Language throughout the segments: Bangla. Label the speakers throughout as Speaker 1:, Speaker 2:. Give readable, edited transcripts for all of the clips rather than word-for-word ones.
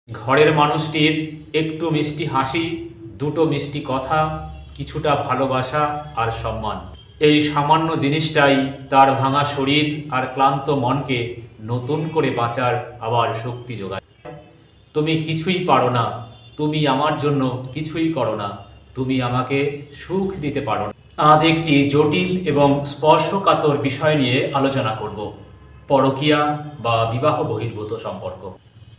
Speaker 1: ঘরের মানুষটির একটু মিষ্টি হাসি, দুটো মিষ্টি কথা, কিছুটা ভালোবাসা আর সম্মান, এই সামান্য জিনিসটাই তার ভাঙা শরীর আর ক্লান্ত মনকে নতুন করে বাঁচার আবার শক্তি যোগায়। তুমি কিছুই পারো না, তুমি আমার জন্য কিছুই করো না, তুমি আমাকে সুখ দিতে পারো না। আজ একটি জটিল এবং স্পর্শকাতর বিষয় নিয়ে আলোচনা করব, পরকীয়া বা বিবাহ বহির্ভূত সম্পর্ক।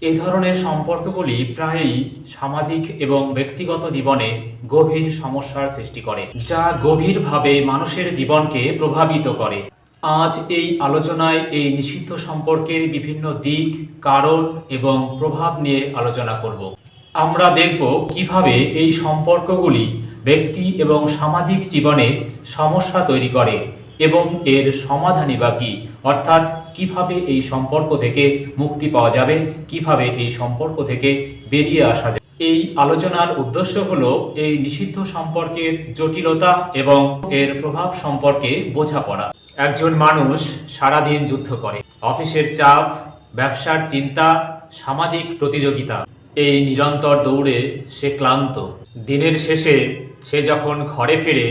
Speaker 1: এই ধরনের সম্পর্কগুলি প্রায়ই সামাজিক এবং ব্যক্তিগত জীবনে গভীর সমস্যার সৃষ্টি করে, যা গভীরভাবে মানুষের জীবনকে প্রভাবিত করে। আজ এই আলোচনায় এই নিষিদ্ধ সম্পর্কের বিভিন্ন দিক, কারণ এবং প্রভাব নিয়ে আলোচনা করব। আমরা দেখব কিভাবে এই সম্পর্কগুলি ব্যক্তি এবং সামাজিক জীবনে সমস্যা তৈরি করে এবং এর সমাধানই বা কী, অর্থাৎ কিভাবে এই সম্পর্ক থেকে মুক্তি পাওয়া যাবে, কিভাবে এই সম্পর্ক থেকে বেরিয়ে আসা যাবে। এই আলোচনার উদ্দেশ্য হলো এই নিষিদ্ধ সম্পর্কের জটিলতা এবং এর প্রভাব সম্পর্কে বোঝাপড়া। একজন মানুষ সারাদিন যুদ্ধ করে, অফিসের চাপ, ব্যবসার চিন্তা, সামাজিক প্রতিযোগিতা, এই নিরন্তর দৌড়ে সে ক্লান্ত। দিনের শেষে সে যখন ঘরে ফেরে,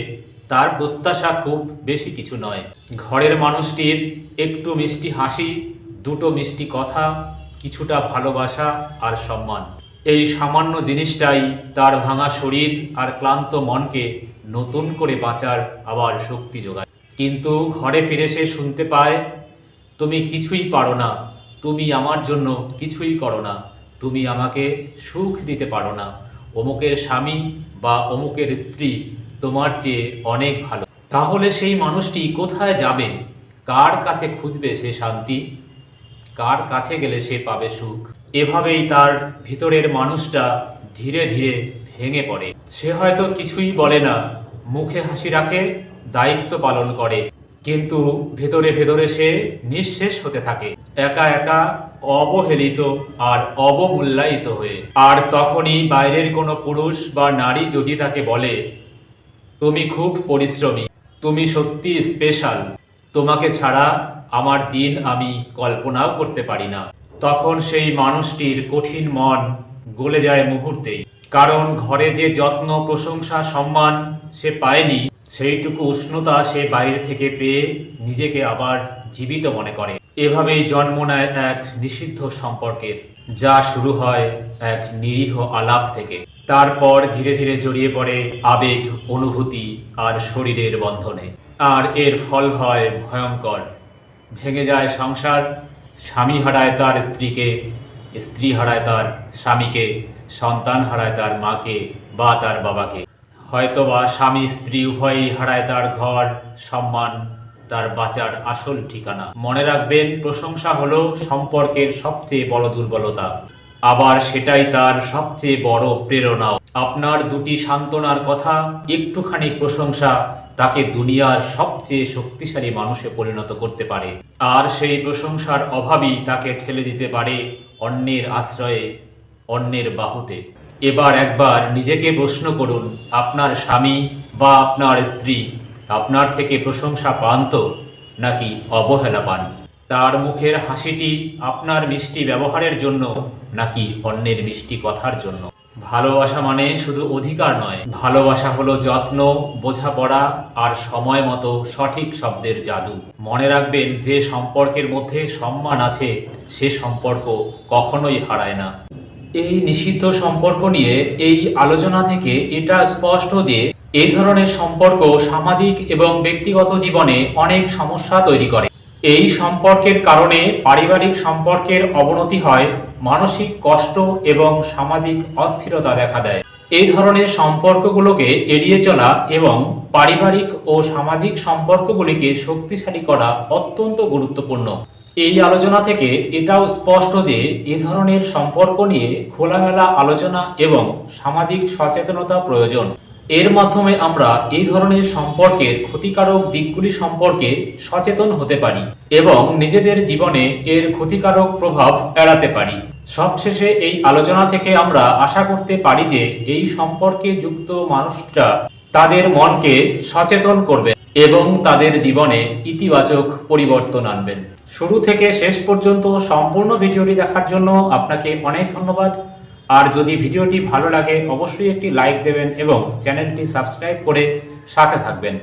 Speaker 1: তার প্রত্যাশা খুব বেশি কিছু নয়। ঘরের মানুষটির একটু মিষ্টি হাসি, দুটো মিষ্টি কথা, কিছুটা ভালোবাসা আর সম্মান, এই সামান্য জিনিসটাই তার ভাঙা শরীর আর ক্লান্ত মনকে নতুন করে বাঁচার আবার শক্তি যোগায়। কিন্তু ঘরে ফিরে সে শুনতে পায়, তুমি কিছুই পারো না, তুমি আমার জন্য কিছুই করো না, তুমি আমাকে সুখ দিতে পারো না, অমুকের স্বামী বা অমুকের স্ত্রী তোমার চেয়ে অনেক ভালো। তাহলে সেই মানুষটি কোথায় যাবে? কার কাছে খুঁজবে সে শান্তি? কার কাছে গেলে সে পাবে সুখ? এভাবেই তার ভিতরের মানুষটা ধীরে ধীরে ভেঙে পড়ে। সে হয়তো কিছুই বলে না, মুখে হাসি রাখে, দায়িত্ব পালন করে, কিন্তু ভেতরে ভেতরে সে নিঃশেষ হতে থাকে, একা একা, অবহেলিত আর অবমূল্যায়িত হয়ে। আর তখনই বাইরের কোনো পুরুষ বা নারী যদি তাকে বলে, তুমি খুব পরিশ্রমী, তুমি সত্যি স্পেশাল, তোমাকে ছাড়া আমার দিন আমি কল্পনাও করতে পারি না, তখন সেই মানুষটির কঠিন মন গলে যায় মুহূর্তেই। কারণ ঘরে যে যত্ন, প্রশংসা, সম্মান সে পায়নি, সেইটুকু উষ্ণতা সে বাইরে থেকে পেয়ে নিজেকে আবার জীবিত মনে করে। এভাবেই জন্ম নেয় এক নিষিদ্ধ সম্পর্কের, যা শুরু হয় এক নিরীহ আলাপ থেকে, তারপর ধীরে ধীরে জড়িয়ে পড়ে আবেগ, অনুভূতি আর শরীরের বন্ধনে। আর এর ফল হয় ভয়ঙ্কর। ভেঙে যায় সংসার, স্বামী হারায় তার স্ত্রীকে, স্ত্রী হারায় তার স্বামীকে, সন্তান হারায় তার মাকে বা তার বাবাকে, হয়তোবা স্বামী স্ত্রী উভয়ই হারায় তার ঘর, সম্মান, তার বাঁচার আসল ঠিকানা। মনে রাখবেন, প্রশংসা হলো সম্পর্কের সবচেয়ে বড় দুর্বলতা, আবার সেটাই তার সবচেয়ে বড় প্রেরণাও। আপনার দুটি সান্ত্বনার কথা, একটুখানি প্রশংসা তাকে দুনিয়ার সবচেয়ে শক্তিশালী মানুষে পরিণত করতে পারে, আর সেই প্রশংসার অভাবই তাকে ঠেলে দিতে পারে অন্যের আশ্রয়ে, অন্যের বাহুতে। এবার একবার নিজেকে প্রশ্ন করুন, আপনার স্বামী বা আপনার স্ত্রী আপনার থেকে প্রশংসা পান তো, নাকি অবহেলা পান? তার মুখের হাসিটি আপনার মিষ্টি ব্যবহারের জন্য, নাকি অন্যের মিষ্টি কথার জন্য? ভালোবাসা মানে শুধু অধিকার নয়, ভালোবাসা হলো যত্ন, বোঝাপড়া আর সময় মতো সঠিক শব্দের জাদু। মনে রাখবেন, যে সম্পর্কের মধ্যে সম্মান আছে সে সম্পর্ক কখনোই হারায় না। এই নিষিদ্ধ সম্পর্ক নিয়ে এই আলোচনা থেকে এটা স্পষ্ট যে এই ধরনের সম্পর্ক সামাজিক এবং ব্যক্তিগত জীবনে অনেক সমস্যা তৈরি করে। এই সম্পর্কের কারণে পারিবারিক সম্পর্কের অবনতি হয়, মানসিক কষ্ট এবং সামাজিক অস্থিরতা দেখা দেয়। এই ধরনের সম্পর্কগুলোকে এড়িয়ে চলা এবং পারিবারিক ও সামাজিক সম্পর্কগুলিকে শক্তিশালী করা অত্যন্ত গুরুত্বপূর্ণ। এই আলোচনা থেকে এটাও স্পষ্ট যে এ ধরনের সম্পর্ক নিয়ে খোলামেলা আলোচনা এবং সামাজিক সচেতনতা প্রয়োজন। এর মাধ্যমে আমরা এই ধরনের সম্পর্কের ক্ষতিকারক দিকগুলি সম্পর্কে সচেতন হতে পারি এবং নিজেদের জীবনে এর ক্ষতিকারক প্রভাব এড়াতে পারি। সবশেষে এই আলোচনা থেকে আমরা আশা করতে পারি যে এই সম্পর্কে যুক্ত মানুষরা তাদের মনকে সচেতন করবেন এবং তাদের জীবনে ইতিবাচক পরিবর্তন আনবেন। শুরু থেকে শেষ পর্যন্ত সম্পূর্ণ ভিডিওটি দেখার জন্য আপনাকে অনেক ধন্যবাদ। আর যদি ভিডিওটি ভালো লাগে অবশ্যই একটি লাইক দেবেন এবং চ্যানেলটি সাবস্ক্রাইব করে সাথে থাকবেন।